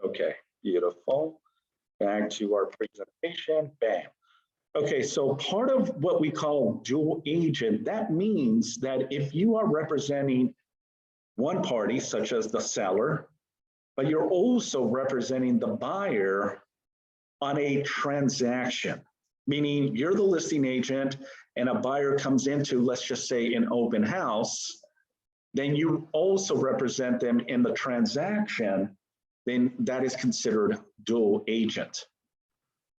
Okay, beautiful. Back to our presentation, bam. Okay, so part of what we call dual agent, that means that if you are representing one party, such as the seller, but you're also representing the buyer on a transaction, meaning you're the listing agent and a buyer comes into, let's just say, an open house, then you also represent them in the transaction, then that is considered dual agent.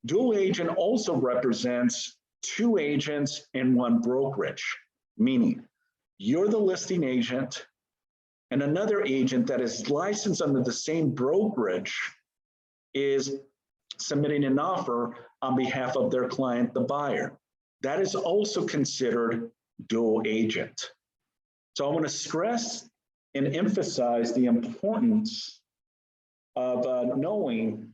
Dual agent also represents two agents and one brokerage, meaning you're the listing agent and another agent that is licensed under the same brokerage is submitting an offer on behalf of their client, the buyer. That is also considered dual agent. So I want to stress and emphasize the importance of knowing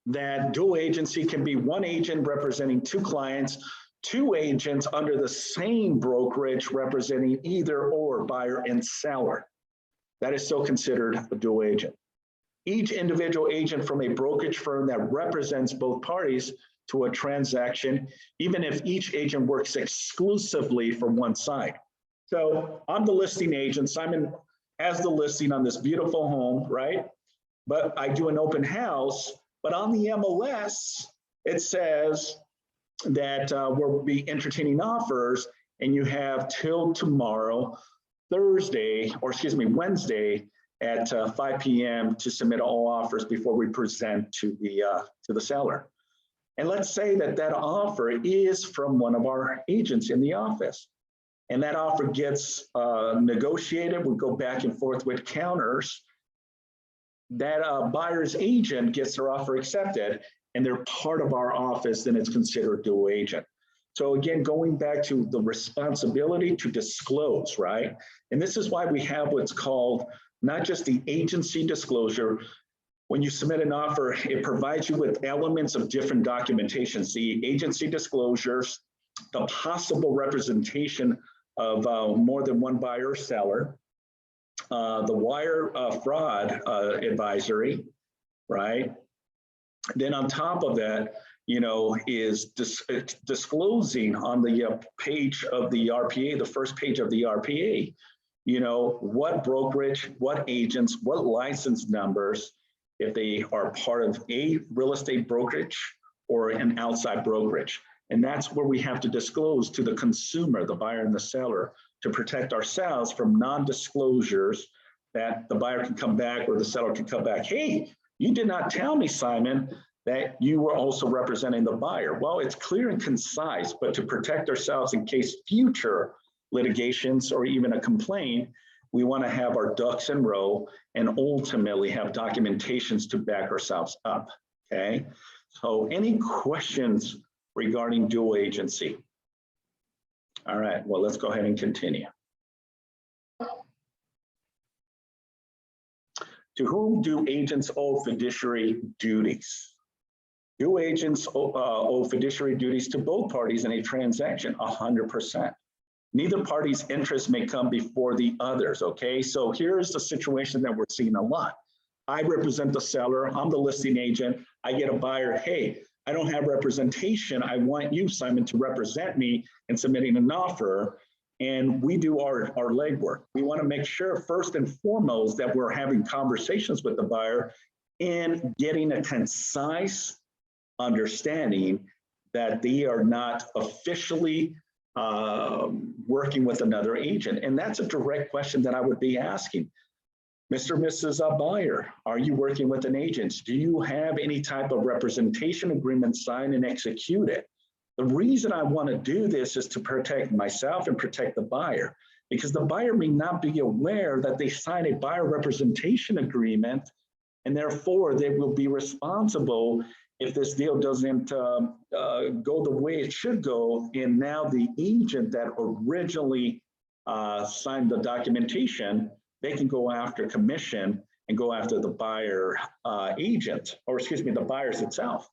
that dual agency can be one agent representing two clients, two agents under the same brokerage representing either or buyer and seller. That is still considered a dual agent. Each individual agent from a brokerage firm that represents both parties to a transaction, even if each agent works exclusively for one side. So I'm the listing agent, Simon has the listing on this beautiful home, right? But I do an open house, but on the MLS, it says that we'll be entertaining offers and you have till tomorrow, Wednesday at 5 p.m. to submit all offers before we present to the seller. And let's say that that offer is from one of our agents in the office. And that offer gets negotiated, we go back and forth with counters. That buyer's agent gets their offer accepted and they're part of our office, then it's considered dual agent. So again, going back to the responsibility to disclose, right? And this is why we have what's called not just the agency disclosure. When you submit an offer, it provides you with elements of different documentations, the agency disclosures, the possible representation of more than one buyer or seller, the wire fraud advisory, right? Then on top of that, is disclosing on the page of the RPA, the first page of the RPA, what brokerage, what agents, what license numbers, if they are part of a real estate brokerage or an outside brokerage. And that's where we have to disclose to the consumer, the buyer and the seller, to protect ourselves from non-disclosures that the buyer can come back or the seller can come back. Hey, you did not tell me, Simon, that you were also representing the buyer. Well, it's clear and concise, but to protect ourselves in case future litigations or even a complaint, we want to have our ducks in a row and ultimately have documentations to back ourselves up, okay? So any questions regarding dual agency? All right, well, let's go ahead and continue. To whom do agents owe fiduciary duties? Do agents owe fiduciary duties to both parties in a transaction? 100%. Neither party's interest may come before the others, okay? So here's the situation that we're seeing a lot. I represent the seller, I'm the listing agent, I get a buyer, hey, I don't have representation, I want you, Simon, to represent me in submitting an offer, and we do our legwork. We want to make sure first and foremost that we're having conversations with the buyer and getting a concise understanding that they are not officially working with another agent. And that's a direct question that I would be asking. Mr. and Mrs. Buyer, are you working with an agent? Do you have any type of representation agreement signed and executed? The reason I want to do this is to protect myself and protect the buyer, because the buyer may not be aware that they signed a buyer representation agreement, and therefore they will be responsible if this deal doesn't go the way it should go. And now the agent that originally signed the documentation, they can go after commission and go after the buyer agent, or excuse me, the buyers itself.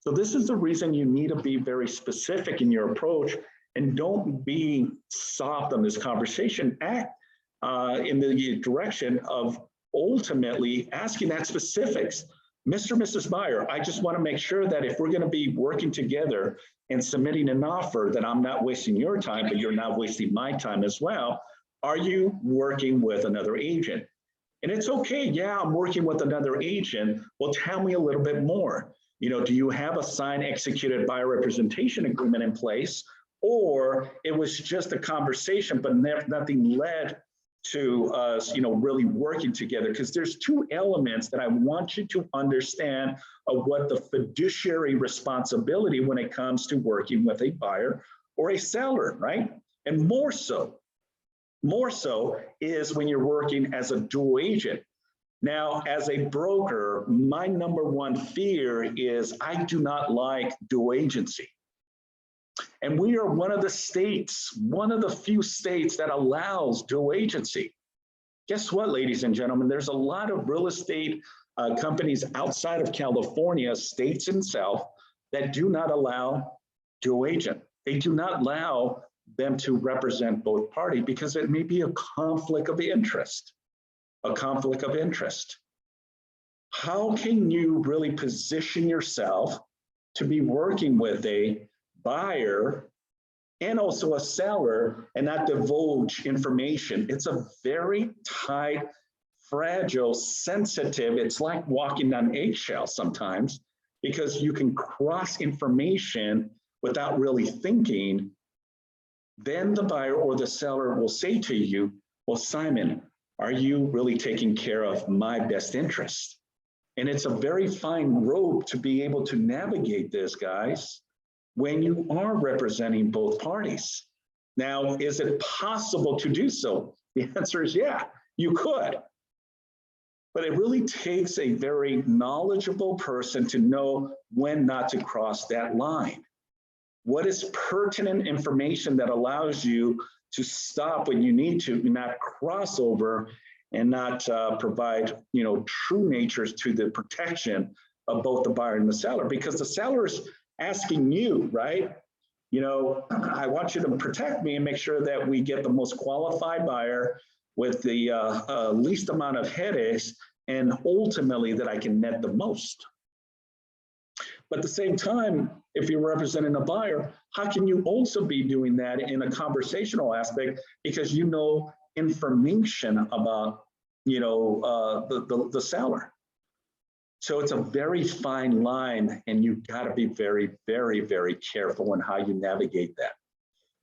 So this is the reason you need to be very specific in your approach and don't be soft on this conversation. Act in the direction of ultimately asking that specifics. Mr. Mrs. Buyer, I just want to make sure that if we're going to be working together and submitting an offer, that I'm not wasting your time, but you're not wasting my time as well. Are you working with another agent? And it's okay, yeah, I'm working with another agent. Well, tell me a little bit more. You know, do you have a signed executed buyer representation agreement in place? Or it was just a conversation, but nothing led to us, you know, really working together? Because there's two elements that I want you to understand of what the fiduciary responsibility when it comes to working with a buyer or a seller, right? And more so is when you're working as a dual agent. Now, as a broker, my number one fear is I do not like dual agency. And we are one of the states, one of the few states that allows dual agency. Guess what, ladies and gentlemen, there's a lot of real estate companies outside of California, states and South, that do not allow dual agent. They do not allow them to represent both parties because it may be a conflict of interest, How can you really position yourself to be working with a buyer and also a seller and not divulge information? It's a very tight, fragile, sensitive, it's like walking on eggshells sometimes because you can cross information without really thinking. Then the buyer or the seller will say to you, well, Simon, are you really taking care of my best interest? And it's a very fine rope to be able to navigate this, guys, when you are representing both parties. Now, is it possible to do so? The answer is yeah, you could. But it really takes a very knowledgeable person to know when not to cross that line. What is pertinent information that allows you to stop when you need to, not cross over and not provide, you know, true natures to the protection of both the buyer and the seller? Because the seller is asking you, right? You know, I want you to protect me and make sure that we get the most qualified buyer with the least amount of headaches, and ultimately that I can net the most. But at the same time, if you're representing a buyer, how can you also be doing that in a conversational aspect because you know information about, you know, the seller? So it's a very fine line, and you've got to be very, very, very careful in how you navigate that.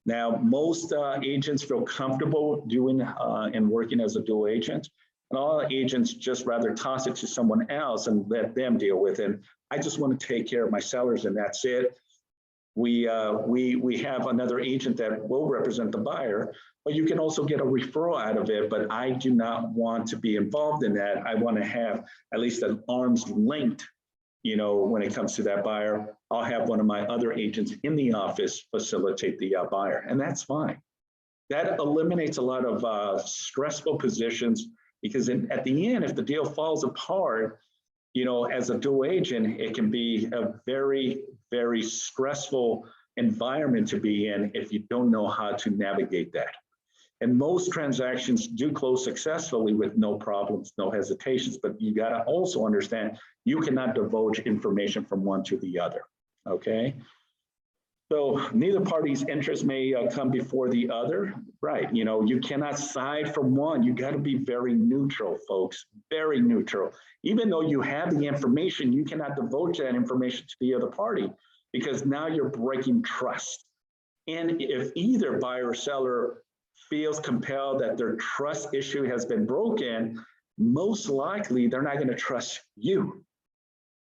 Now, most agents feel comfortable doing and working as a dual agent, and all agents just rather toss it to someone else and let them deal with it. I just want to take care of my sellers, and that's it. We have another agent that will represent the buyer, but you can also get a referral out of it. But I do not want to be involved in that. I want to have at least an arm's length, you know, when it comes to that buyer. I'll have one of my other agents in the office facilitate the buyer, and that's fine. That eliminates a lot of stressful positions, because at the end, if the deal falls apart, you know, as a dual agent, it can be a very, very stressful environment to be in if you don't know how to navigate that. And most transactions do close successfully with no problems, no hesitations, but you got to also understand you cannot divulge information from one to the other, okay? So neither party's interest may come before the other, right? You know, you cannot side from one. You got to be very neutral, folks, very neutral. Even though you have the information, you cannot divulge that information to the other party, because now you're breaking trust. And if either buyer or seller feels compelled that their trust issue has been broken, most likely they're not going to trust you.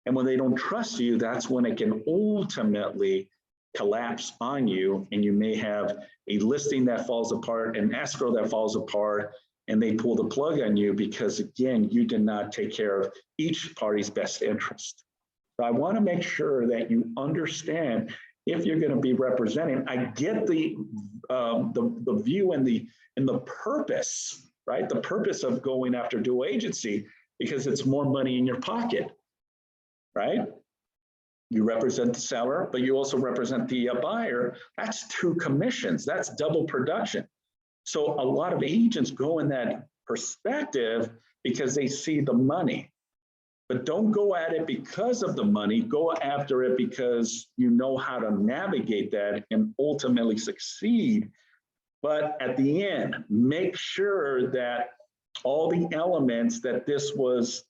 And when they don't trust you, that's when it can ultimately collapse on you, and you may have a listing that falls apart, an escrow that falls apart, and they pull the plug on you because, again, you did not take care of each party's best interest. So I want to make sure that you understand, if you're going to be representing, I get the view and the purpose, right? The purpose of going after dual agency, because it's more money in your pocket, right? You represent the seller, but you also represent the buyer. That's 2 commissions. That's double production. So a lot of agents go in that perspective, because they see the money. But don't go at it because of the money, go after it because you know how to navigate that and ultimately succeed. But at the end, make sure that all the elements that this was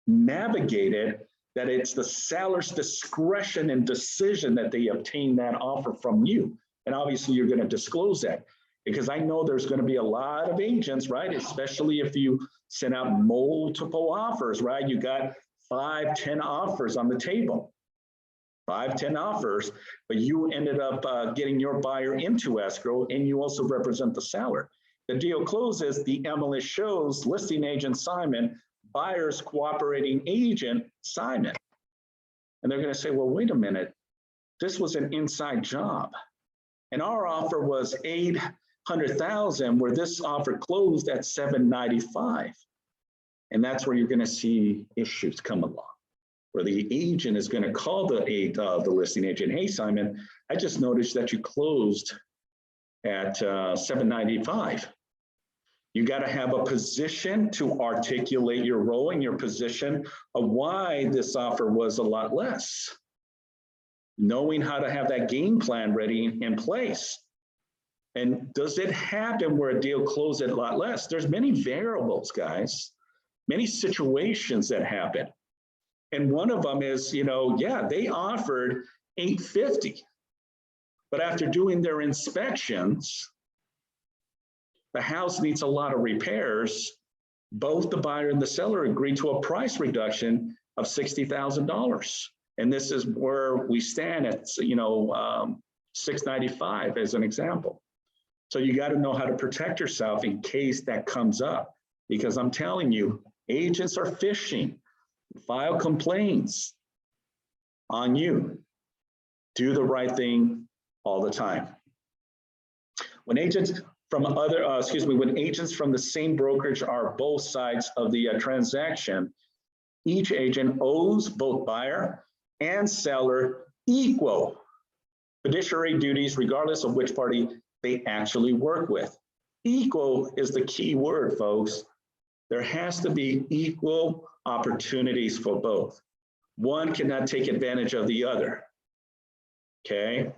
navigated, that it's the seller's discretion and decision that they obtain that offer from you. And obviously you're going to disclose that, because I know there's going to be a lot of agents, right? Especially if you send out multiple offers, right? You got 5, 10 offers on the table, 5, 10 offers, but you ended up getting your buyer into escrow, and you also represent the seller. The deal closes, the MLS shows listing agent Simon, buyer's cooperating agent Simon. And they're going to say, well, wait a minute, this was an inside job. And our offer was $800,000, where this offer closed at $795. And that's where you're going to see issues come along, where the agent is going to call the listing agent, hey, Simon, I just noticed that you closed at $795. You got to have a position to articulate your role and your position of why this offer was a lot less. Knowing how to have that game plan ready in place. And does it happen where a deal closes at a lot less? There's many variables, guys, many situations that happen. And one of them is, yeah, they offered $850, but after doing their inspections, the house needs a lot of repairs. Both the buyer and the seller agreed to a price reduction of $60,000. And this is where we stand at, $695 as an example. So you got to know how to protect yourself in case that comes up, because I'm telling you, agents are fishing. File complaints on you. Do the right thing all the time. When agents from when agents from the same brokerage are both sides of the transaction, each agent owes both buyer and seller equal fiduciary duties, regardless of which party they actually work with. Equal is the key word, folks. There has to be equal opportunities for both. One cannot take advantage of the other, okay?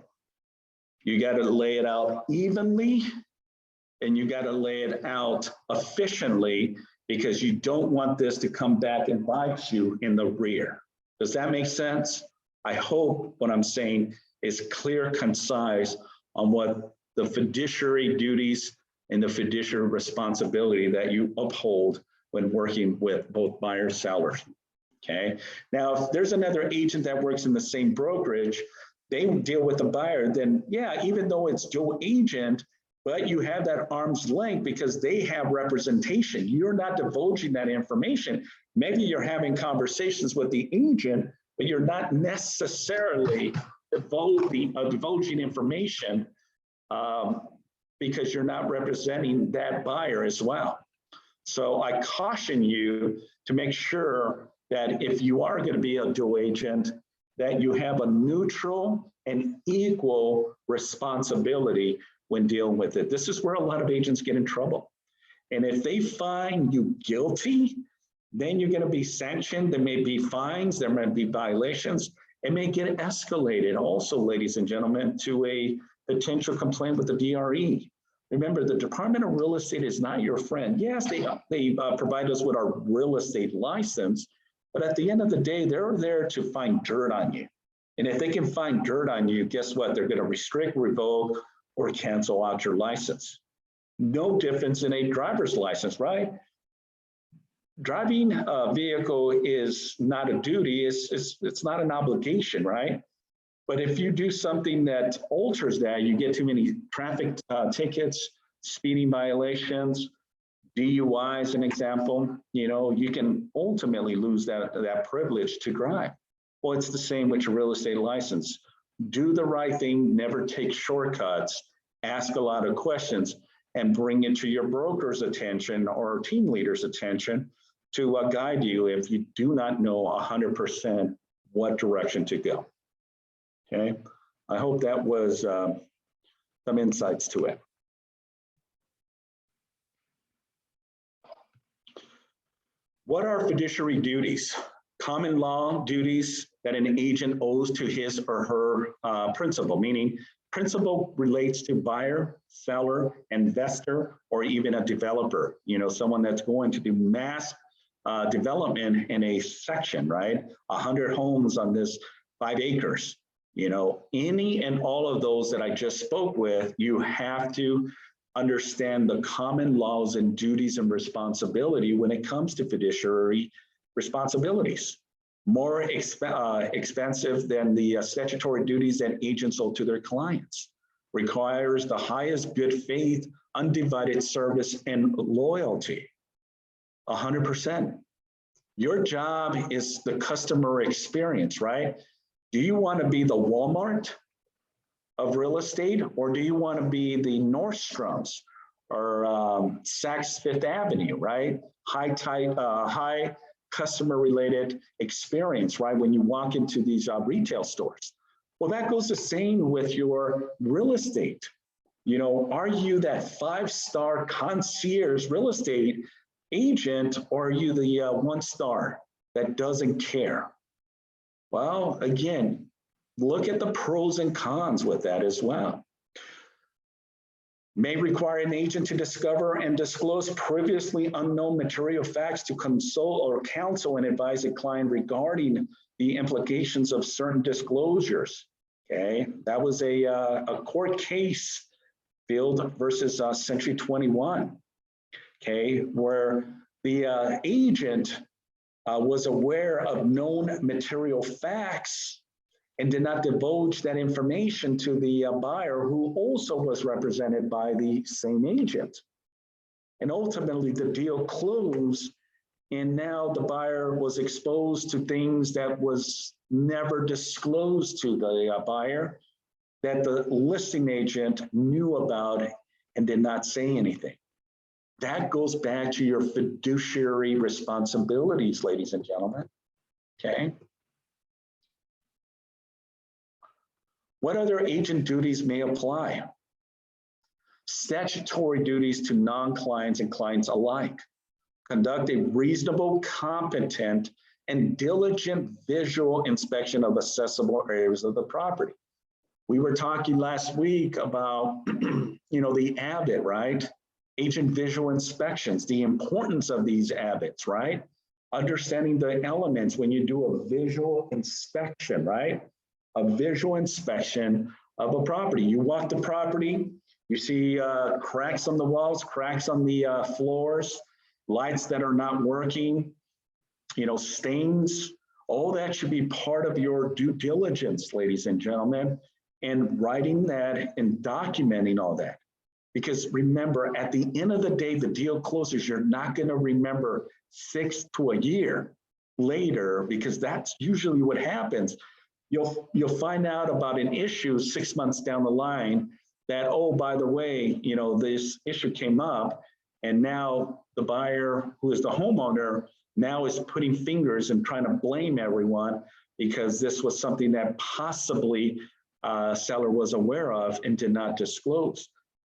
You got to lay it out evenly, and you got to lay it out efficiently, because you don't want this to come back and bite you in the rear. Does that make sense? I hope what I'm saying is clear, concise on what the fiduciary duties and the fiduciary responsibility that you uphold when working with both buyers, sellers, okay? Now, if there's another agent that works in the same brokerage, they deal with the buyer, then yeah, even though it's dual agent, but you have that arm's length because they have representation. You're not divulging that information. Maybe you're having conversations with the agent, but you're not necessarily divulging information because you're not representing that buyer as well. So I caution you to make sure that if you are going to be a dual agent, that you have a neutral and equal responsibility when dealing with it. This is where a lot of agents get in trouble. And if they find you guilty, then you're going to be sanctioned. There may be fines, there may be violations. It may get escalated also, ladies and gentlemen, to a potential complaint with the DRE. Remember, the Department of Real Estate is not your friend. Yes, they provide us with our real estate license, but at the end of the day, they're there to find dirt on you. And if they can find dirt on you, guess what? They're going to restrict, revoke, or cancel out your license. No difference in a driver's license, right? Driving a vehicle is not a duty, it's not an obligation, right? But if you do something that alters that, you get too many traffic tickets, speeding violations, DUI as an example, you can ultimately lose that privilege to drive. Well, it's the same with your real estate license. Do the right thing, never take shortcuts, ask a lot of questions, and bring it to your broker's attention or team leader's attention to guide you if you do not know 100% what direction to go. Okay, I hope that was some insights to it. What are fiduciary duties? Common law duties that an agent owes to his or her principal, meaning principal relates to buyer, seller, investor, or even a developer, someone that's going to do mass development in a section, right? 100 homes on this 5 acres. Any and all of those that I just spoke with, you have to understand the common laws and duties and responsibility when it comes to fiduciary responsibilities. More expensive than the statutory duties that agents owe to their clients. Requires the highest good faith, undivided service, and loyalty. 100%. Your job is the customer experience, right? Do you want to be the Walmart of real estate, or do you want to be the Nordstrom's or Saks Fifth Avenue, right? High customer related experience, right? When you walk into these retail stores. Well, that goes the same with your real estate. Are you that 5-star concierge real estate agent, or are you the 1-star that doesn't care? Well, again, look at the pros and cons with that as well. May require an agent to discover and disclose previously unknown material facts to consult or counsel and advise a client regarding the implications of certain disclosures. Okay, that was a court case, Field versus Century 21. Okay, where the agent was aware of known material facts and did not divulge that information to the buyer, who also was represented by the same agent. And ultimately the deal closed, and now the buyer was exposed to things that was never disclosed to the buyer, that the listing agent knew about and did not say anything. That goes back to your fiduciary responsibilities, ladies and gentlemen, okay? What other agent duties may apply? Statutory duties to non-clients and clients alike. Conduct a reasonable, competent, and diligent visual inspection of accessible areas of the property. We were talking last week about, the AVIT, right? Agent visual inspections, the importance of these AVITs, right? Understanding the elements when you do a visual inspection, right? A visual inspection of a property. You walk the property, you see cracks on the walls, cracks on the floors, lights that are not working, stains. All that should be part of your due diligence, ladies and gentlemen, and writing that and documenting all that. Because remember, at the end of the day, the deal closes, you're not going to remember 6 to a year later, because that's usually what happens. You'll find out about an issue 6 months down the line that, oh, by the way, this issue came up, and now the buyer, who is the homeowner, now is putting fingers and trying to blame everyone because this was something that possibly seller was aware of and did not disclose.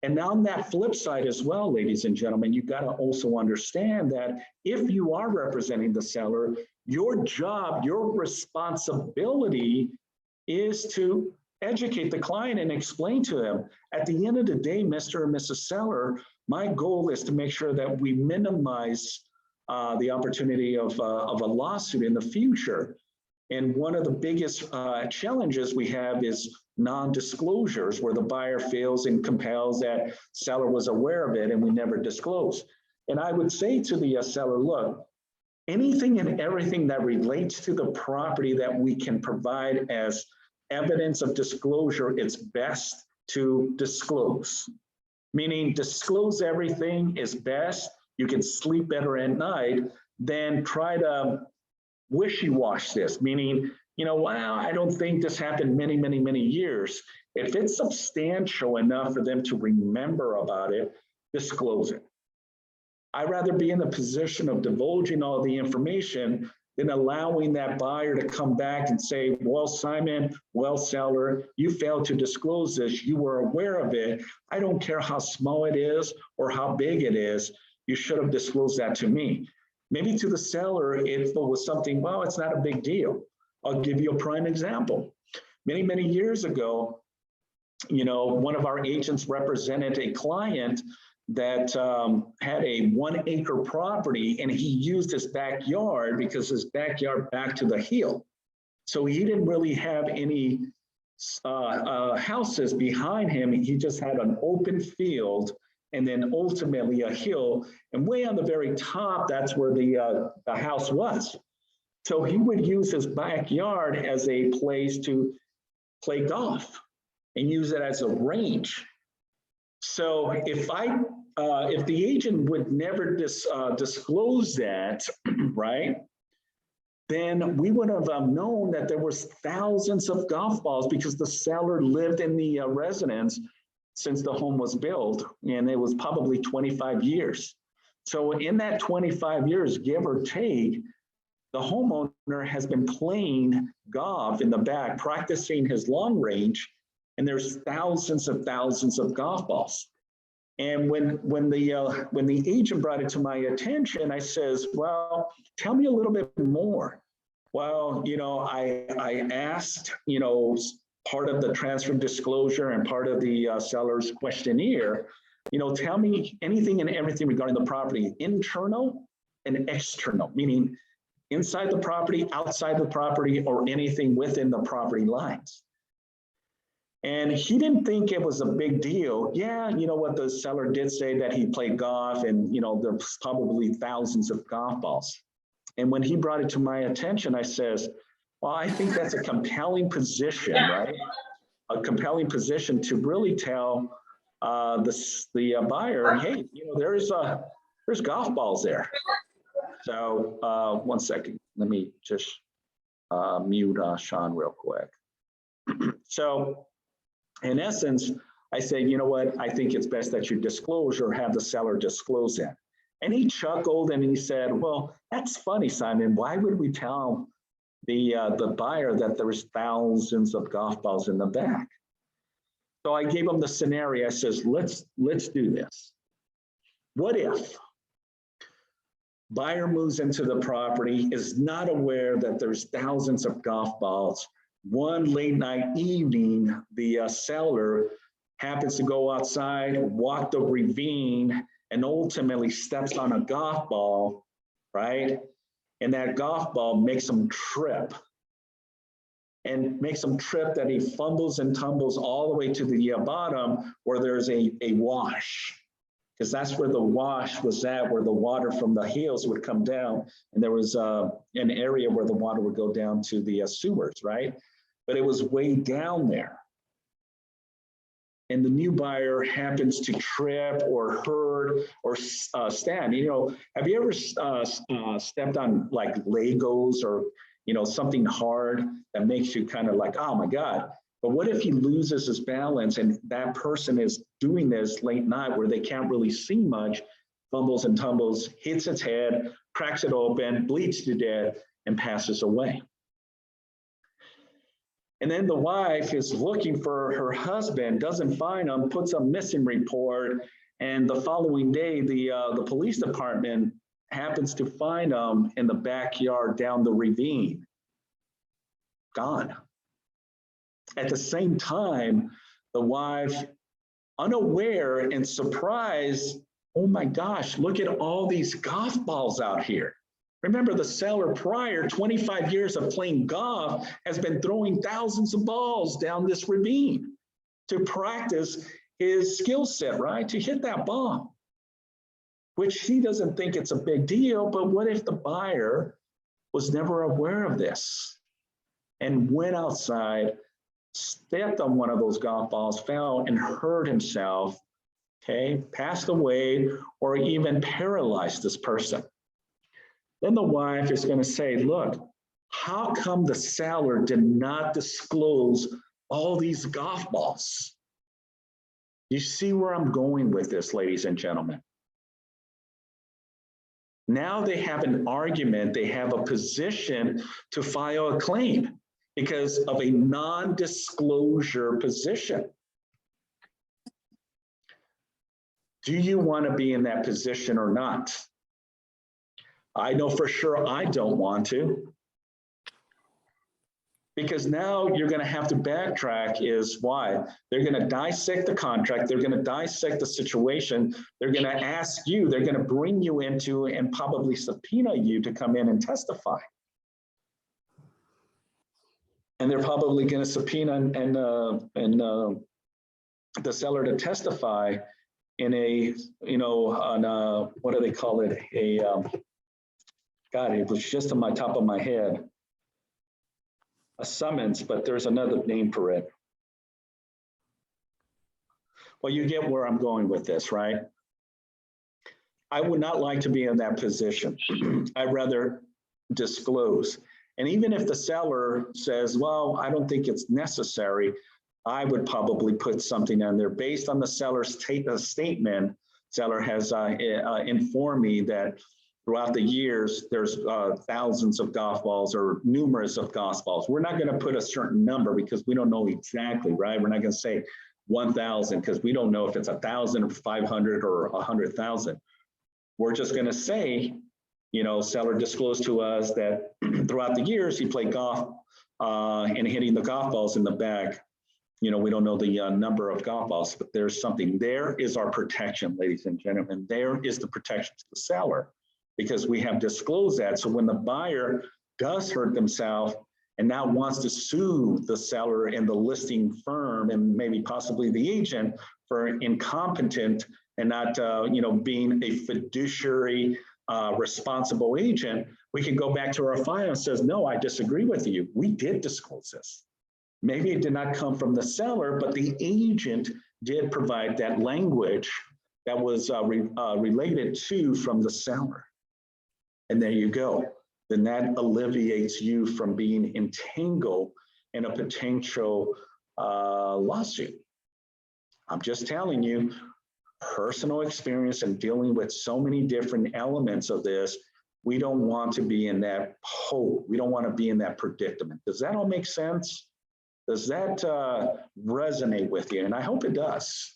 And on that flip side as well, ladies and gentlemen, you've got to also understand that if you are representing the seller, your job, your responsibility is to educate the client and explain to them, at the end of the day, Mr. and Mrs. Seller, my goal is to make sure that we minimize the opportunity of a lawsuit in the future. And one of the biggest challenges we have is non-disclosures, where the buyer feels and compels that seller was aware of it and we never disclose. And I would say to the seller, look, anything and everything that relates to the property that we can provide as evidence of disclosure, it's best to disclose. Meaning disclose everything is best. You can sleep better at night than try to wishy-wash this, meaning, well, I don't think this happened many, many, many years. If it's substantial enough for them to remember about it, disclose it. I'd rather be in the position of divulging all the information than allowing that buyer to come back and say, well, Simon, well, seller, you failed to disclose this. You were aware of it. I don't care how small it is or how big it is. You should have disclosed that to me. Maybe to the seller, it was something, well, it's not a big deal. I'll give you a prime example. Many, many years ago, one of our agents represented a client that had a 1 acre property, and he used his backyard because his backyard back to the hill. So he didn't really have any houses behind him. He just had an open field and then ultimately a hill. And way on the very top, that's where the house was. So he would use his backyard as a place to play golf and use it as a range. So if the agent would never disclose that, right, then we would have known that there was thousands of golf balls because the seller lived in the residence since the home was built, and it was probably 25 years. So in that 25 years, give or take, the homeowner has been playing golf in the back, practicing his long range, and there's thousands of golf balls. And when the agent brought it to my attention, I says, well, tell me a little bit more. Well, I asked, part of the transfer disclosure and part of the seller's questionnaire, tell me anything and everything regarding the property, internal and external, meaning inside the property, outside the property, or anything within the property lines. And he didn't think it was a big deal. Yeah, what the seller did say that he played golf and, there's probably thousands of golf balls. And when he brought it to my attention, I says, well, I think that's a compelling position, right? A compelling position to really tell the buyer, hey, there's golf balls there. So 1 second, let me just mute Sean real quick. So in essence, I say, you know what, I think it's best that you disclose or have the seller disclose it. And he chuckled and he said, well, that's funny, Simon. Why would we tell the buyer that there's thousands of golf balls in the back? So I gave him the scenario. I says, let's do this. What if buyer moves into the property, is not aware that there's thousands of golf balls. One late night evening, the seller happens to go outside, walk the ravine, and ultimately steps on a golf ball, right? And that golf ball makes him trip. And makes him trip that he fumbles and tumbles all the way to the bottom where there's a wash. Because that's where the wash was at, where the water from the hills would come down. And there was an area where the water would go down to the sewers, right? But it was way down there. And the new buyer happens to trip or hurt or stand. Have you ever stepped on like Legos or, something hard that makes you kind of like, oh my God. But what if he loses his balance and that person is doing this late night where they can't really see much, fumbles and tumbles, hits its head, cracks it open, bleeds to death, and passes away. And then the wife is looking for her husband, doesn't find him, puts a missing report, and the following day, the police department happens to find him in the backyard down the ravine. Gone. At the same time, the wife, unaware and surprised, oh my gosh, look at all these golf balls out here. Remember, the seller prior 25 years of playing golf has been throwing thousands of balls down this ravine to practice his skill set, right? To hit that ball, which he doesn't think it's a big deal. But what if the buyer was never aware of this and went outside, stepped on one of those golf balls, fell and hurt himself, okay, passed away, or even paralyzed this person? Then the wife is going to say, look, how come the seller did not disclose all these golf balls? You see where I'm going with this, ladies and gentlemen. Now they have an argument, they have a position to file a claim because of a non-disclosure position. Do you want to be in that position or not? I know for sure I don't want to. Because now you're going to have to backtrack is why. They're going to dissect the contract. They're going to dissect the situation. They're going to ask you, they're going to bring you into and probably subpoena you to come in and testify. And they're probably going to subpoena the seller to testify in a, on a, what do they call it? God, it was just on my top of my head. A summons, but there's another name for it. Well, you get where I'm going with this, right? I would not like to be in that position. I'd rather disclose. And even if the seller says, well, I don't think it's necessary, I would probably put something on there based on the seller's statement. Seller has informed me that throughout the years, there's thousands of golf balls or numerous of golf balls. We're not going to put a certain number because we don't know exactly, right? We're not going to say 1,000 because we don't know if it's 1,000 or 500 or 100,000. We're just going to say, seller disclosed to us that throughout the years he played golf and hitting the golf balls in the bag. We don't know the number of golf balls, but there's something. There is our protection, ladies and gentlemen. There is the protection to the seller, because we have disclosed that. So when the buyer does hurt themselves and now wants to sue the seller and the listing firm and maybe possibly the agent for incompetent and not being a fiduciary responsible agent, we can go back to our file and says, no, I disagree with you. We did disclose this. Maybe it did not come from the seller, but the agent did provide that language that was related to from the seller. And there you go. Then that alleviates you from being entangled in a potential lawsuit. I'm just telling you, personal experience and dealing with so many different elements of this, we don't want to be in that hole. We don't want to be in that predicament. Does that all make sense? Does that resonate with you? And I hope it does.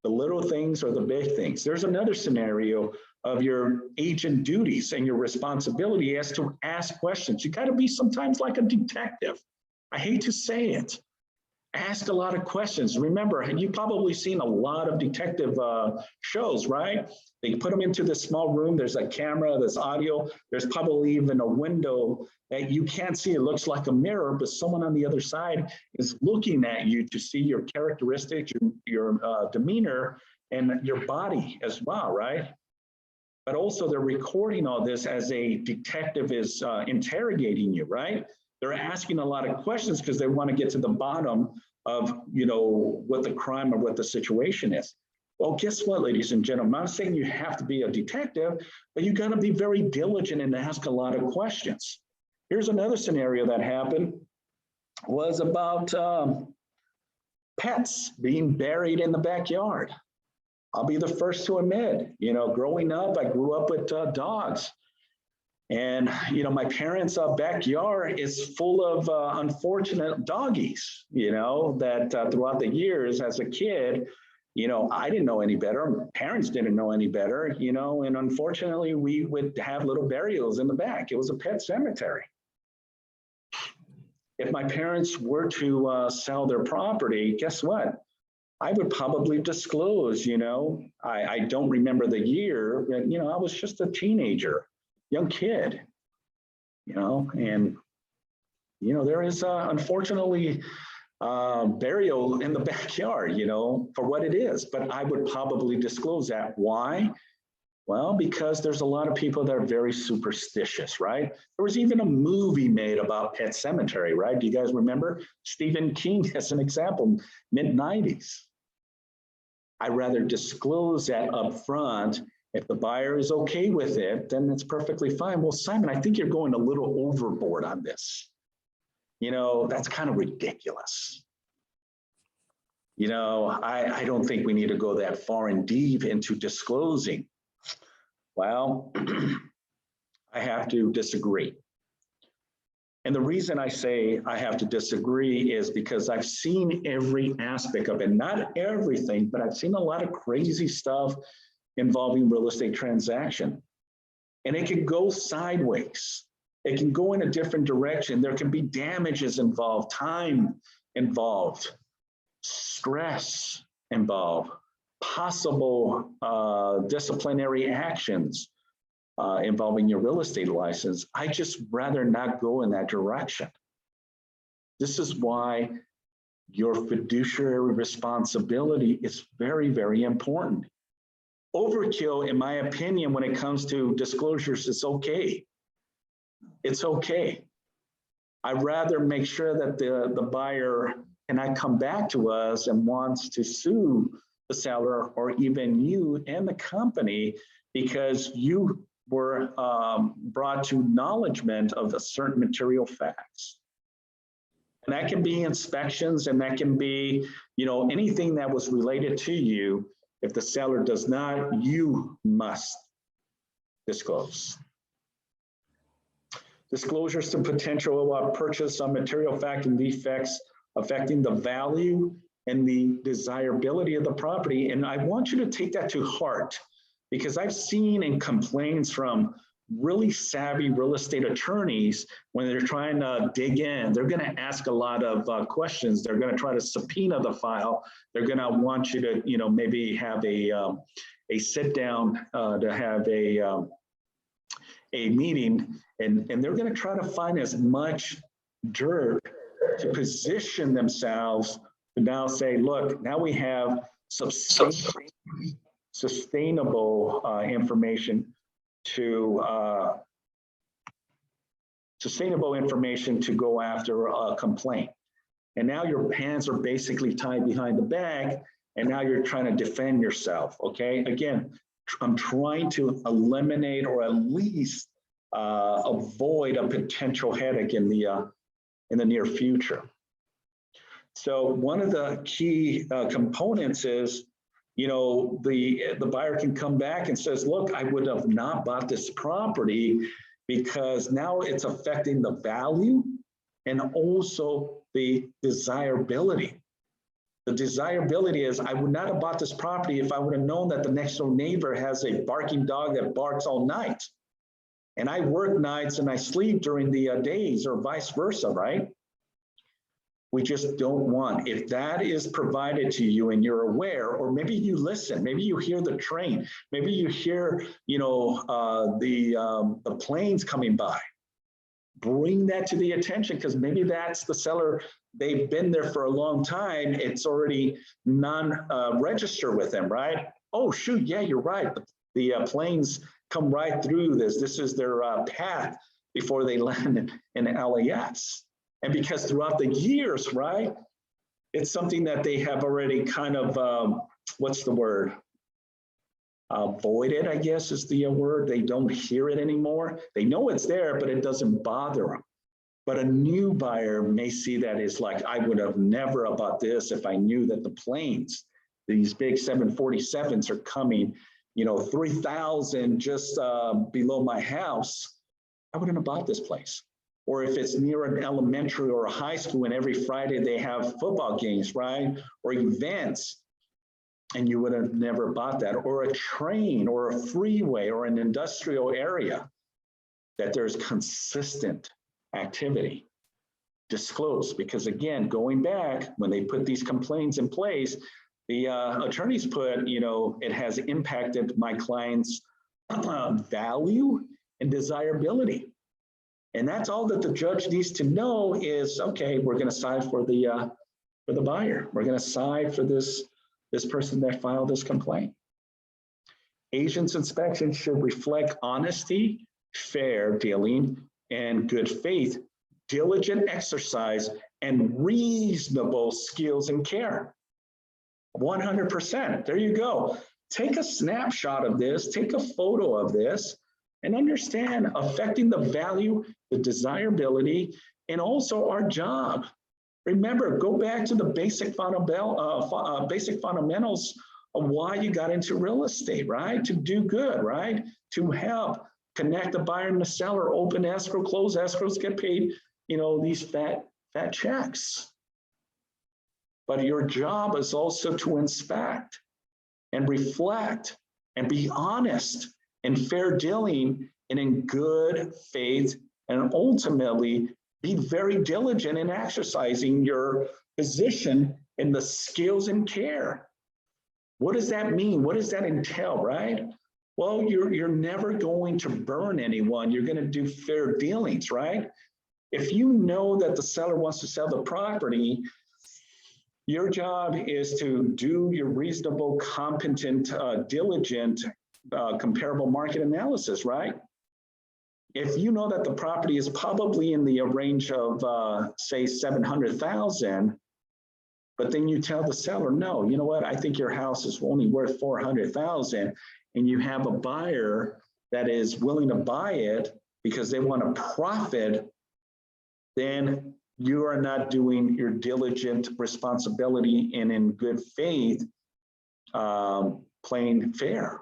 The little things or the big things. There's another scenario of your agent duties and your responsibility as to ask questions. You got to be sometimes like a detective. I hate to say it. Ask a lot of questions. Remember, you've probably seen a lot of detective shows, right? They put them into this small room. There's a camera, there's audio. There's probably even a window that you can't see. It looks like a mirror, but someone on the other side is looking at you to see your characteristics, your demeanor, and your body as well, right? But also they're recording all this as a detective is interrogating you, right? They're asking a lot of questions because they want to get to the bottom of, what the crime or what the situation is. Well, guess what, ladies and gentlemen? I'm not saying you have to be a detective, but you got to be very diligent and ask a lot of questions. Here's another scenario that happened, was about pets being buried in the backyard. I'll be the first to admit, growing up, I grew up with dogs. And, my parents' backyard is full of unfortunate doggies, that throughout the years as a kid, I didn't know any better. Parents didn't know any better, and unfortunately we would have little burials in the back. It was a pet cemetery. If my parents were to sell their property, guess what? I would probably disclose, I don't remember the year, but, I was just a teenager. Young kid, and, there is unfortunately burial in the backyard, for what it is, but I would probably disclose that. Why? Well, because there's a lot of people that are very superstitious, right? There was even a movie made about Pet Sematary, right? Do you guys remember? Stephen King as an example, mid-90s. I'd rather disclose that up front. If the buyer is okay with it, then it's perfectly fine. Well, Simon, I think you're going a little overboard on this. That's kind of ridiculous. I don't think we need to go that far and deep into disclosing. Well, I have to disagree. And the reason I say I have to disagree is because I've seen every aspect of it, not everything, but I've seen a lot of crazy stuff involving real estate transaction. and it can go sideways. It can go in a different direction. There can be damages involved, time involved, stress involved, possible disciplinary actions involving your real estate license. I just rather not go in that direction. This is why your fiduciary responsibility is very, very important. Overkill, in my opinion, when it comes to disclosures, is okay. It's okay. I'd rather make sure that the buyer cannot come back to us and wants to sue the seller or even you and the company because you were brought to acknowledgement of a certain material facts. And that can be inspections, and that can be, you know, anything that was related to you. If the seller does not, you must disclose. Disclosures to potential purchase on material fact and defects affecting the value and the desirability of the property. And I want you to take that to heart, because I've seen in complaints from really savvy real estate attorneys, when they're trying to dig in, they're going to ask a lot of questions. They're going to try to subpoena the file. They're going to want you to, you know, maybe have a sit down to have a meeting, and they're going to try to find as much dirt to position themselves to now say, look, now we have sustainable information to go after a complaint. And now your hands are basically tied behind the back, and now you're trying to defend yourself, okay? Again, I'm trying to eliminate or at least avoid a potential headache in the near future. So one of the key components is, you know, the buyer can come back and says, look, I would have not bought this property because now it's affecting the value and also the desirability. The desirability is, I would not have bought this property if I would have known that the next door neighbor has a barking dog that barks all night. And I work nights and I sleep during the days, or vice versa, right? We just don't want, if that is provided to you and you're aware, or maybe you listen, maybe you hear the train, maybe you hear, you know, the planes coming by. Bring that to the attention, because maybe that's the seller. They've been there for a long time. It's already non-registered with them, right? Oh, shoot, yeah, you're right. The planes come right through this. This is their path before they land in LAX. And because throughout the years, right, it's something that they have already kind of, what's the word? Avoided, I guess is the word. They don't hear it anymore. They know it's there, but it doesn't bother them. But a new buyer may see that as like, I would have never bought this if I knew that the planes, these big 747s are coming, you know, 3,000 just below my house. I wouldn't have bought this place. Or if it's near an elementary or a high school and every Friday they have football games, right? Or events, and you would have never bought that. Or a train or a freeway or an industrial area that there's consistent activity. Disclose, because again, going back, when they put these complaints in place, the attorneys put, you know, it has impacted my client's value and desirability. And that's all that the judge needs to know is, okay, we're going to side for the buyer. We're going to side for this person that filed this complaint. Agent's inspection should reflect honesty, fair dealing, and good faith, diligent exercise, and reasonable skills and care. 100%. There you go. Take a snapshot of this, take a photo of this, and understand affecting the value, the desirability, and also our job. Remember, go back to the basic fundamentals of why you got into real estate, right? To do good, right? To help connect the buyer and the seller, open escrow, close escrows, get paid, you know, these fat checks. But your job is also to inspect and reflect and be honest and fair dealing and in good faith, and ultimately be very diligent in exercising your position in the skills and care. What does that mean? What does that entail, right? Well, you're never going to burn anyone. You're going to do fair dealings, right? If you know that the seller wants to sell the property, your job is to do your reasonable, competent, diligent, comparable market analysis, right? If you know that the property is probably in the range of, say, 700,000, but then you tell the seller, no, you know what? I think your house is only worth 400,000, and you have a buyer that is willing to buy it because they want to profit, then you are not doing your diligent responsibility and in good faith, playing fair.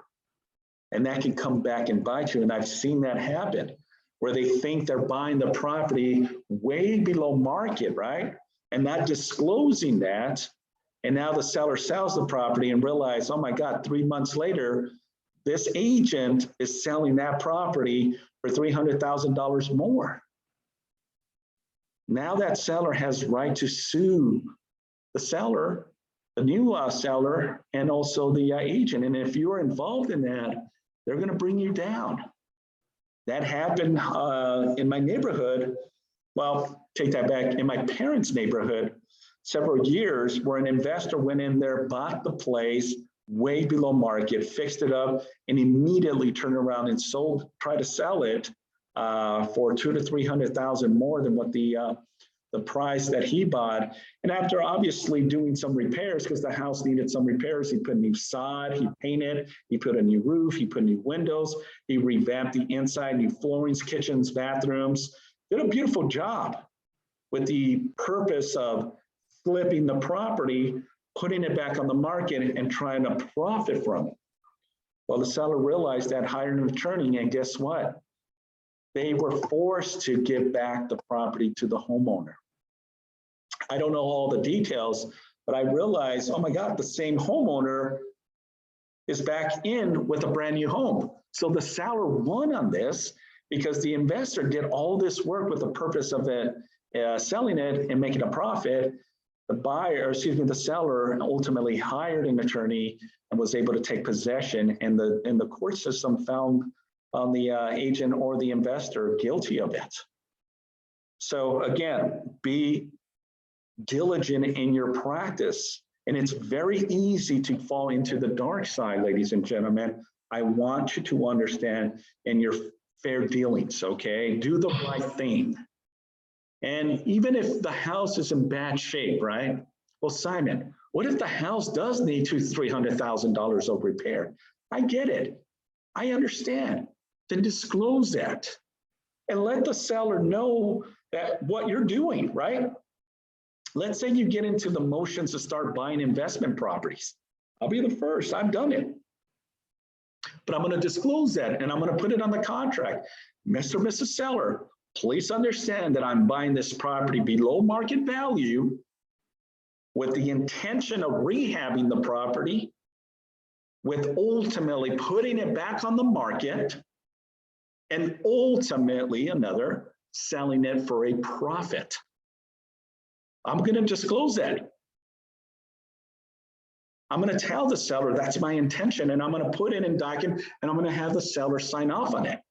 And that can come back and bite you. And I've seen that happen where they think they're buying the property way below market, right? And not disclosing that. And now the seller sells the property and realize, oh my God, 3 months later, this agent is selling that property for $300,000 more. Now that seller has right to sue the seller, the new seller, and also the agent. And if you're involved in that, they're going to bring you down. That happened in my neighborhood. Well, take that back. In my parents' neighborhood, several years, where an investor went in there, bought the place way below market, fixed it up, and immediately turned around and sold, tried to sell it for $200,000 to $300,000 more than what the price that he bought. And after obviously doing some repairs, because the house needed some repairs, he put new sod, he painted, he put a new roof, he put new windows, he revamped the inside, new floorings, kitchens, bathrooms, did a beautiful job with the purpose of flipping the property, putting it back on the market and trying to profit from it. Well, the seller realized that, hired an attorney, and guess what? They were forced to give back the property to the homeowner. I don't know all the details, but I realized, oh my God, the same homeowner is back in with a brand new home. So the seller won on this because the investor did all this work with the purpose of it, selling it and making a profit. The buyer, excuse me, the seller ultimately hired an attorney and was able to take possession, and the court system found on the agent or the investor guilty of it. So again, be diligent in your practice. And it's very easy to fall into the dark side, ladies and gentlemen. I want you to understand in your fair dealings, okay? Do the right thing. And even if the house is in bad shape, right? Well, Simon, what if the house does need $200,000 to $300,000 of repair? I get it. I understand. Then disclose that and let the seller know that what you're doing, right? Let's say you get into the motions to start buying investment properties. I'll be the first, I've done it. But I'm going to disclose that and I'm going to put it on the contract. Mr. or Mrs. Seller, please understand that I'm buying this property below market value with the intention of rehabbing the property, with ultimately putting it back on the market, and ultimately selling it for a profit. I'm going to disclose that. I'm going to tell the seller that's my intention, and I'm going to put it in document, and I'm going to have the seller sign off on it,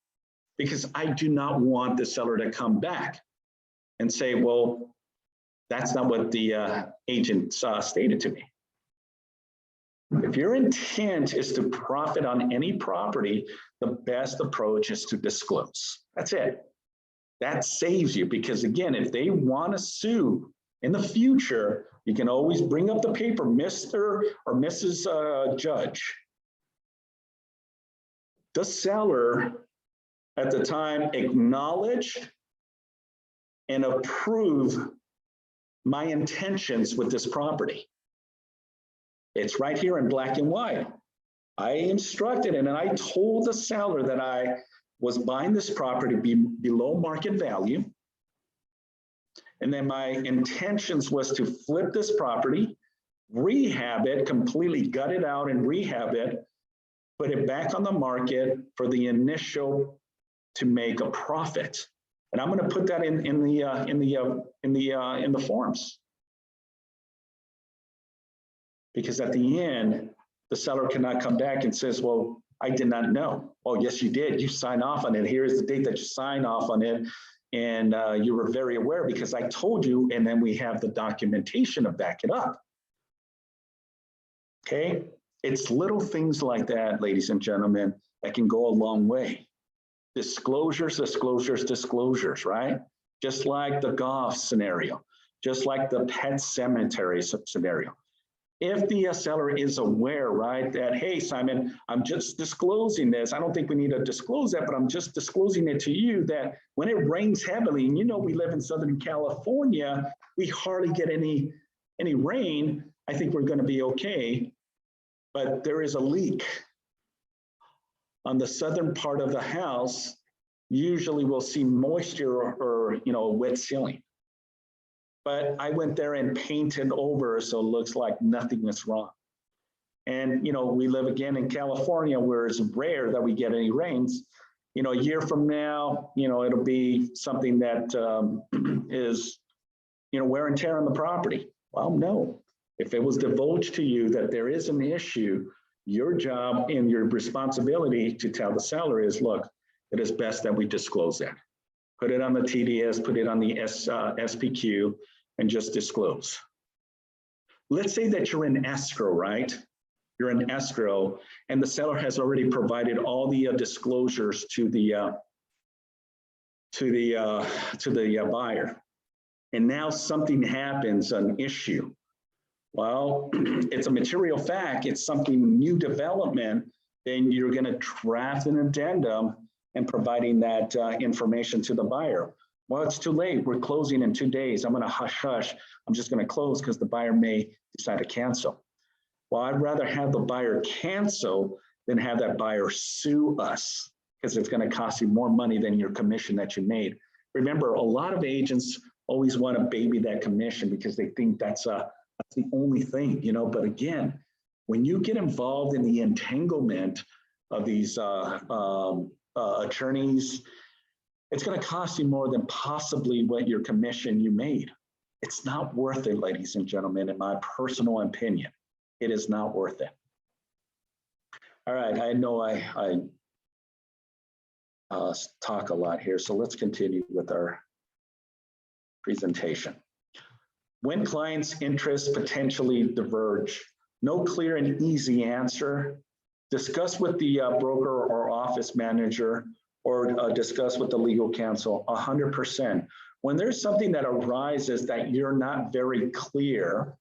because I do not want the seller to come back and say, well, that's not what the agent stated to me. If your intent is to profit on any property, the best approach is to disclose. That's it. That saves you, because again, if they want to sue in the future, you can always bring up the paper, Mr. or Mrs. Judge. The seller at the time acknowledged and approved my intentions with this property. It's right here in black and white. I instructed and I told the seller that I was buying this property below market value. And then my intentions was to flip this property, rehab it, completely gut it out and rehab it, put it back on the market for the initial to make a profit. And I'm going to put that in the forms. Because at the end, the seller cannot come back and says, well, I did not know. Oh, yes, you did. You signed off on it. Here's the date that you signed off on it. And you were very aware because I told you, and then we have the documentation to back it up. Okay, it's little things like that, ladies and gentlemen, that can go a long way. Disclosures, disclosures, disclosures, right? Just like the golf scenario, just like the pet cemetery scenario. If the seller is aware, right, that, hey, Simon, I'm just disclosing this. I don't think we need to disclose that, but I'm just disclosing it to you that when it rains heavily, and you know we live in Southern California, we hardly get any rain. I think we're going to be okay. But there is a leak on the southern part of the house. Usually we'll see moisture or you know, wet ceiling. But I went there and painted over so it looks like nothing is wrong. And you know, we live again in California where it's rare that we get any rains. You know, a year from now, you know, it'll be something that is, you know, wear and tear on the property. Well, no. If it was divulged to you that there is an issue, your job and your responsibility to tell the seller is, look, it is best that we disclose that. Put it on the TDS, put it on the SPQ, and just disclose. Let's say that you're in escrow, right? You're in escrow, and the seller has already provided all the disclosures to the buyer, and now something happens, an issue. Well, it's a material fact, it's something new development, then you're going to draft an addendum and providing that information to the buyer. Well, it's too late. We're closing in 2 days. I'm going to hush hush. I'm just going to close because the buyer may decide to cancel. Well, I'd rather have the buyer cancel than have that buyer sue us because it's going to cost you more money than your commission that you made. Remember, a lot of agents always want to baby that commission because they think that's the only thing, you know. But again, when you get involved in the entanglement of these attorneys, it's going to cost you more than possibly what your commission you made. It's not worth it, ladies and gentlemen, in my personal opinion. It is not worth it. All right, I know I talk a lot here, so let's continue with our presentation. When clients' interests potentially diverge, no clear and easy answer. Discuss with the broker or office manager or discuss with the legal counsel 100%. When there's something that arises that you're not very clear,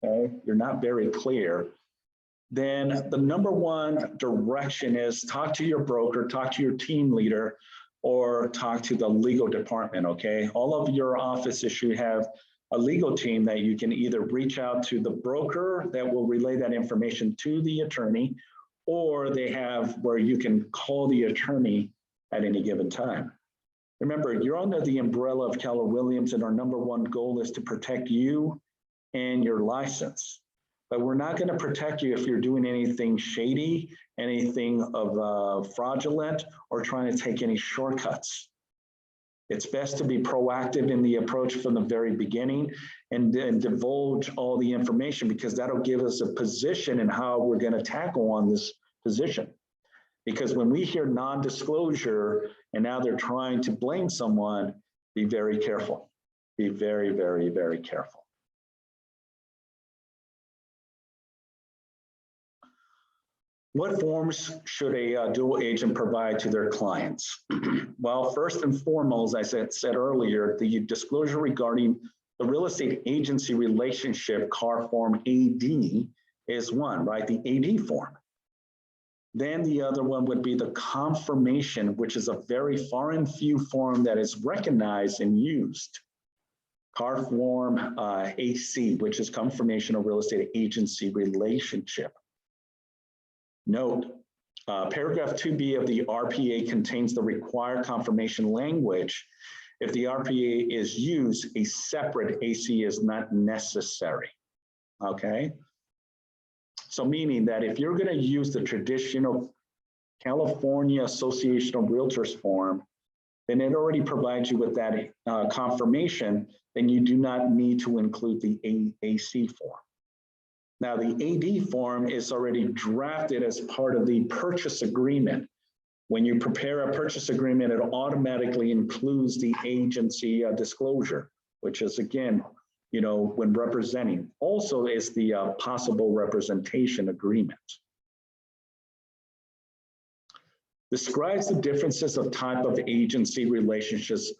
okay, you're not very clear, then the number one direction is talk to your broker, talk to your team leader, or talk to the legal department, okay? All of your offices should have a legal team that you can either reach out to the broker that will relay that information to the attorney, or they have where you can call the attorney at any given time. Remember, you're under the umbrella of Keller Williams, and our number one goal is to protect you and your license. But we're not going to protect you if you're doing anything shady, anything of fraudulent, or trying to take any shortcuts. It's best to be proactive in the approach from the very beginning and divulge all the information, because that'll give us a position in how we're going to tackle on this position. Because when we hear non-disclosure and now they're trying to blame someone, be very careful. Be very, very, very careful. What forms should a dual agent provide to their clients? Well, first and foremost, as I said earlier, the disclosure regarding the real estate agency relationship, CAR form AD, is one, right? The AD form. Then the other one would be the confirmation, which is a very far and few form that is recognized and used. CAR form AC, which is confirmation of real estate agency relationship. Note, paragraph 2B of the RPA contains the required confirmation language. If the RPA is used, a separate AC is not necessary, okay? So meaning that if you're gonna use the traditional California Association of Realtors form, then it already provides you with that confirmation, then you do not need to include the AAC form. Now, the AD form is already drafted as part of the purchase agreement. When you prepare a purchase agreement, it automatically includes the agency disclosure, which is, again, you know, when representing. Also is the possible representation agreement. Describes the differences of type of agency relationships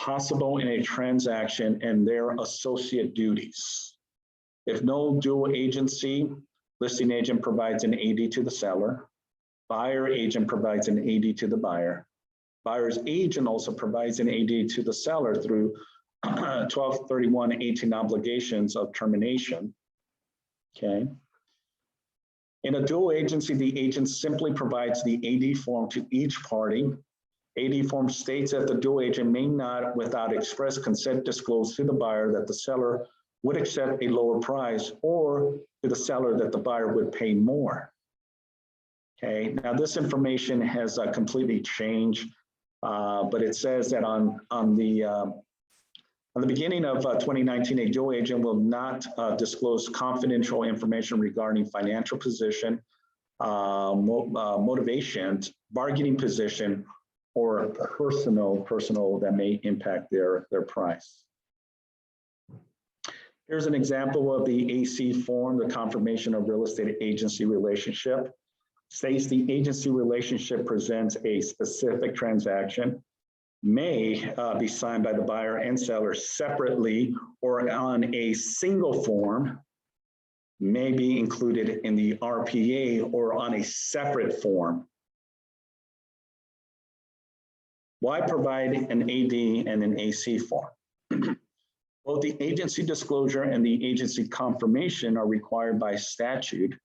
possible in a transaction and their associate duties. If no dual agency, listing agent provides an AD to the seller. Buyer agent provides an AD to the buyer. Buyer's agent also provides an AD to the seller through 1231-18 obligations of termination. Okay. In a dual agency, the agent simply provides the AD form to each party. AD form states that the dual agent may not, without express consent, disclose to the buyer that the seller would accept a lower price, or to the seller that the buyer would pay more. Okay, now this information has completely changed, but it says that on the beginning of 2019, a dual agent will not disclose confidential information regarding financial position, motivation, bargaining position, or personal that may impact their price. Here's an example of the AC form, the confirmation of real estate agency relationship. States the agency relationship presents a specific transaction, may be signed by the buyer and seller separately or on a single form, may be included in the RPA or on a separate form. Why provide an AD and an AC form? Both the agency disclosure and the agency confirmation are required by statute,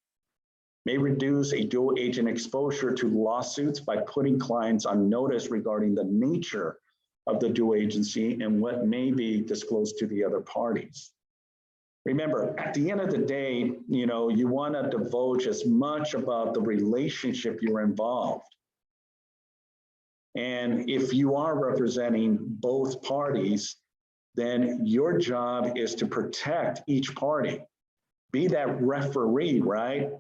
may reduce a dual agent exposure to lawsuits by putting clients on notice regarding the nature of the dual agency and what may be disclosed to the other parties. Remember, at the end of the day, you know, you want to divulge as much about the relationship you're involved. And if you are representing both parties, then your job is to protect each party. Be that referee, right?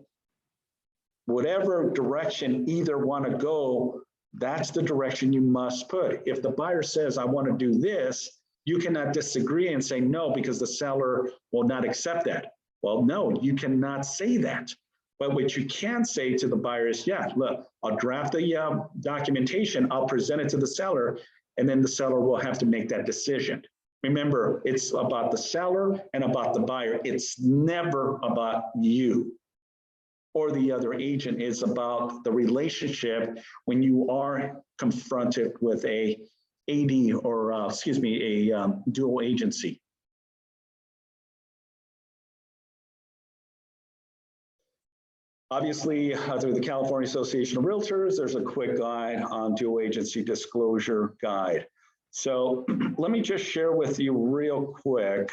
Whatever direction either want to go, that's the direction you must put. If the buyer says, I want to do this, you cannot disagree and say no because the seller will not accept that. Well, no, you cannot say that. But what you can say to the buyer is, yeah, look, I'll draft the documentation, I'll present it to the seller, and then the seller will have to make that decision. Remember, it's about the seller and about the buyer. It's never about you or the other agent. It's about the relationship when you are confronted with a AD or, a dual agency. Obviously, through the California Association of Realtors, there's a quick guide on dual agency disclosure guide. So let me just share with you real quick.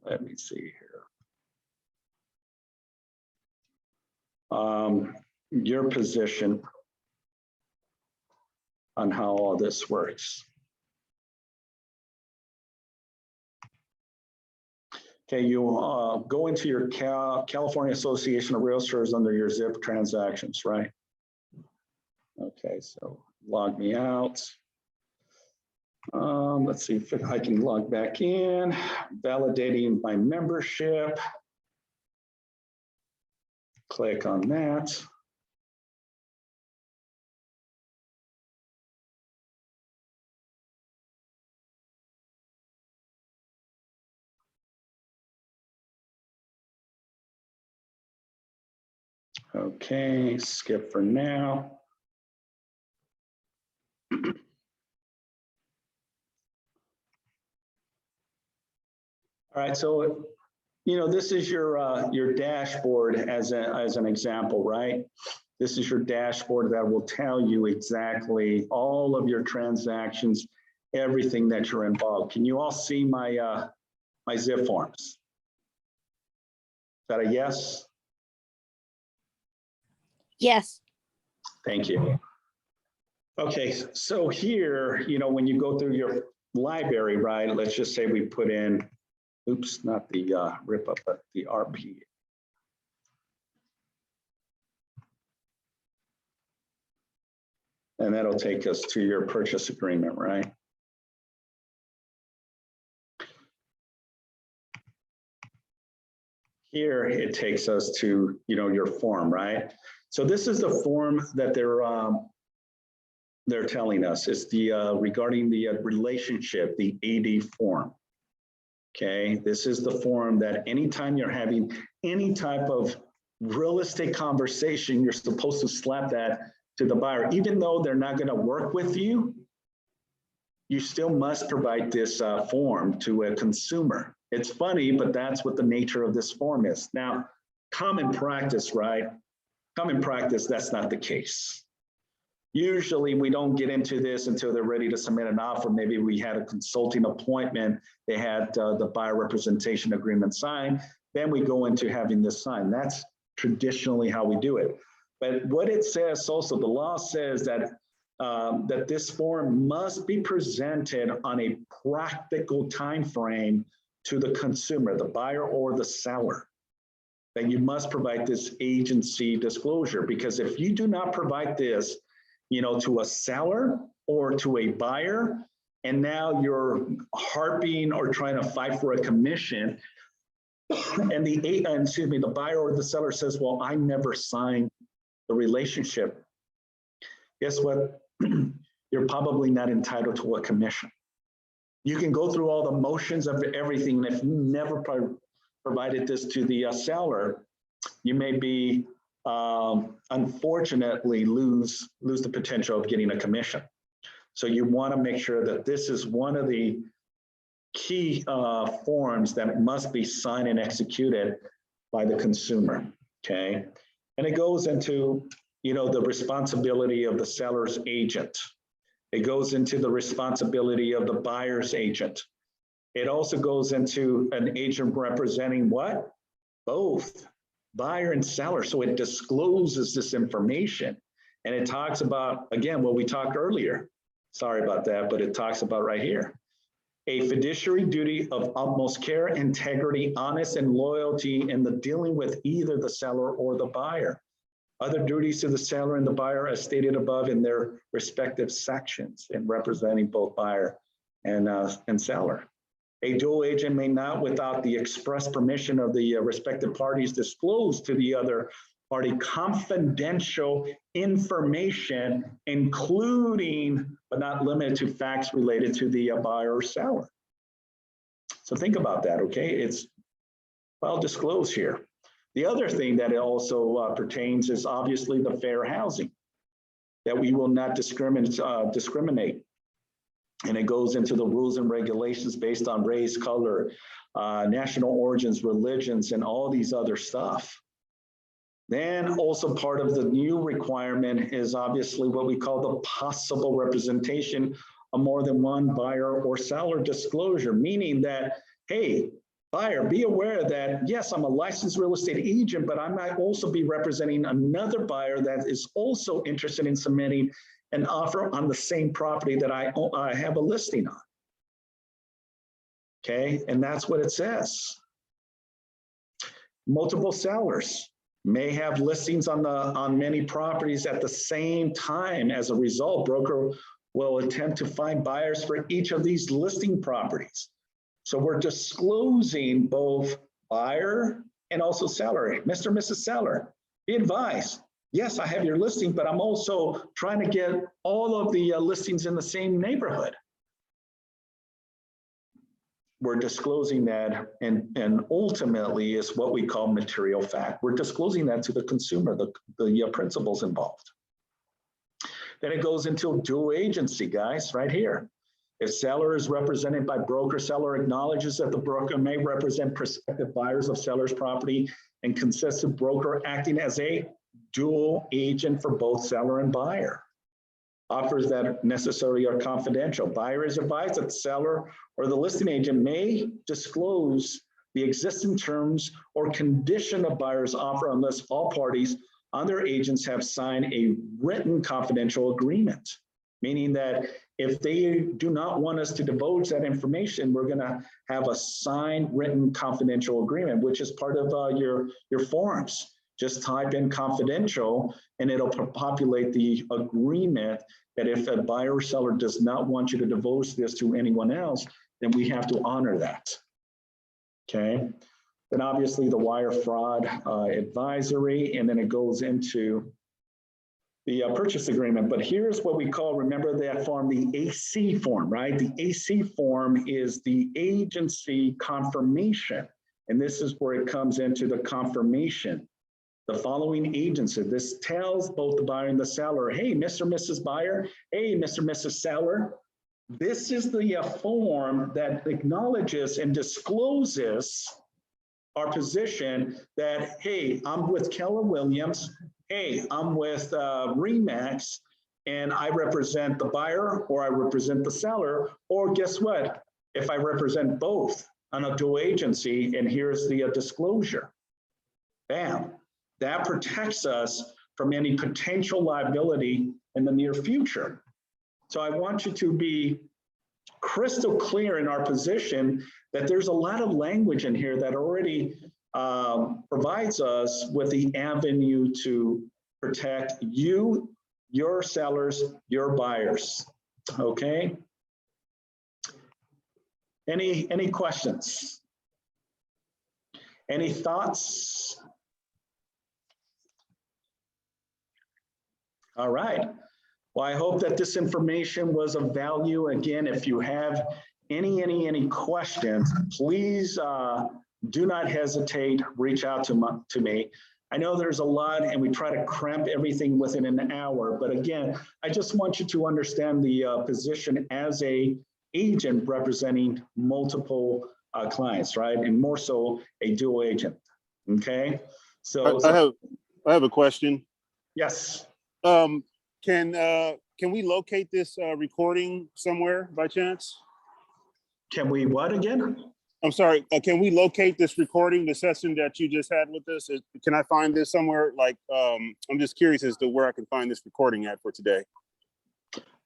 Let me see here. Your position on how all this works. Okay, you go into your California Association of Realtors under your ZIP transactions, right? Okay, so log me out. Let's see if I can log back in. Validating my membership. Click on that. Okay, skip for now. All right, so this is your dashboard as an example, right? This is your dashboard that will tell you exactly all of your transactions, everything that you're involved. Can you all see my my ZIP forms? Is that a yes? Yes. Thank you. Okay, so here, when you go through your library, right, let's just say we put in, oops, not the RIPA, but the RP. And that'll take us to your purchase agreement, right? Here, it takes us to, your form, right? So this is the form that they're telling us. It's the regarding the relationship, the AD form. Okay, this is the form that anytime you're having any type of real estate conversation, you're supposed to slap that to the buyer. Even though they're not going to work with you, you still must provide this form to a consumer. It's funny, but that's what the nature of this form is. Now, common practice, right? Common practice, that's not the case. Usually we don't get into this until they're ready to submit an offer. Maybe we had a consulting appointment, they had the buyer representation agreement signed, then we go into having this signed. That's traditionally how we do it. But what it says also, the law says that that this form must be presented on a practical time frame to the consumer, the buyer or the seller. That you must provide this agency disclosure, because if you do not provide this, to a seller or to a buyer, and now you're harping or trying to fight for a commission, and the buyer or the seller says, well, I never signed the relationship. Guess what? You're probably not entitled to a commission. You can go through all the motions of everything, and if you never provided this to the seller, you may be unfortunately lose the potential of getting a commission. So you want to make sure that this is one of the key forms that must be signed and executed by the consumer. Okay, and it goes into the responsibility of the seller's agent. It goes into the responsibility of the buyer's agent. It also goes into an agent representing what? Both buyer and seller. So it discloses this information. And it talks about, again, what we talked earlier. Sorry about that, but it talks about right here. A fiduciary duty of utmost care, integrity, honest, and loyalty in the dealing with either the seller or the buyer. Other duties to the seller and the buyer as stated above in their respective sections in representing both buyer and seller. A dual agent may not, without the express permission of the respective parties, disclose to the other party confidential information, including but not limited to facts related to the buyer or seller. So think about that, okay? It's well disclosed here. The other thing that it also pertains is obviously the fair housing, that we will not discriminate. And it goes into the rules and regulations based on race, color, national origins, religions, and all these other stuff. Then also part of the new requirement is obviously what we call the possible representation of more than one buyer or seller disclosure, meaning that, hey, buyer, be aware that, yes, I'm a licensed real estate agent, but I might also be representing another buyer that is also interested in submitting an offer on the same property that I have a listing on. Okay, and that's what it says. Multiple sellers may have listings on many properties at the same time. As a result, broker will attempt to find buyers for each of these listing properties. So we're disclosing both buyer and also seller. Mr. and Mrs. Seller, be advised. Yes, I have your listing, but I'm also trying to get all of the listings in the same neighborhood. We're disclosing that, and ultimately is what we call material fact. We're disclosing that to the consumer, the principals involved. Then it goes into dual agency, guys, right here. If seller is represented by broker, seller acknowledges that the broker may represent prospective buyers of seller's property and consists of broker acting as a dual agent for both seller and buyer. Offers that necessarily are confidential. Buyer is advised that the seller or the listing agent may disclose the existing terms or condition of buyer's offer unless all parties on their agents have signed a written confidential agreement. meaning that if they do not want us to divulge that information, we're going to have a signed written confidential agreement, which is part of your forms. Just type in confidential and it'll populate the agreement that if a buyer or seller does not want you to divulge this to anyone else, then we have to honor that. Okay. Then obviously the wire fraud advisory, and then it goes into the purchase agreement. But here's what we call, remember that form, the AC form, right? The AC form is the agency confirmation. And this is where it comes into the confirmation. The following agency, this tells both the buyer and the seller, hey, Mr. and Mrs. Buyer, hey, Mr. and Mrs. Seller, this is the form that acknowledges and discloses our position that, hey, I'm with Keller Williams, hey, I'm with RE/MAX, and I represent the buyer or I represent the seller, or guess what? If I represent both on a dual agency, and here's the disclosure. Bam. That protects us from any potential liability in the near future. So I want you to be crystal clear in our position that there's a lot of language in here that already provides us with the avenue to protect you, your sellers, your buyers. Okay. Any questions? Any thoughts? All right. Well, I hope that this information was of value. Again, if you have any questions, please do not hesitate, reach out to me. I know there's a lot and we try to cramp everything within an hour, but again, I just want you to understand the position as a agent representing multiple clients, right? And more so a dual agent, okay? So I have a question. Yes. Can we locate this recording somewhere by chance? Can we what again? I'm sorry, can we locate this recording, the session that you just had with us? Can I find this somewhere? Like, I'm just curious as to where I can find this recording at for today.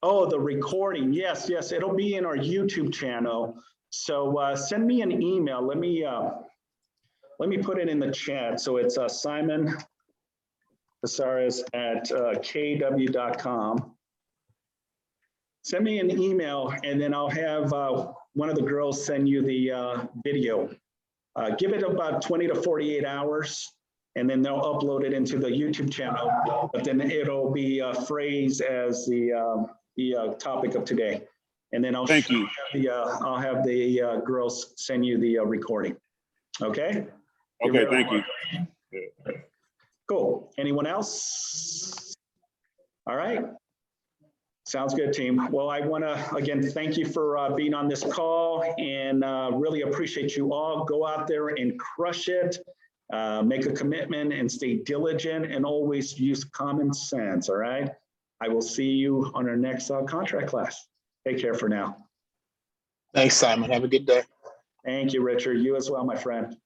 Oh, the recording. Yes, yes. It'll be in our YouTube channel. So send me an email. Let me put it in the chat. So it's Simon Casares at kw.com. Send me an email and then I'll have one of the girls send you the video. Give it about 20 to 48 hours and then they'll upload it into the YouTube channel, but then it'll be phrased as the topic of today. And then I'll I'll have the girls send you the recording. Okay? Okay, thank you. Cool. Anyone else? All right. Sounds good, team. Well, I want to, again, thank you for being on this call and really appreciate you all. Go out there and crush it. Make a commitment and stay diligent and always use common sense, all right? I will see you on our next contract class. Take care for now. Thanks, Simon. Have a good day. Thank you, Richard. You as well, my friend.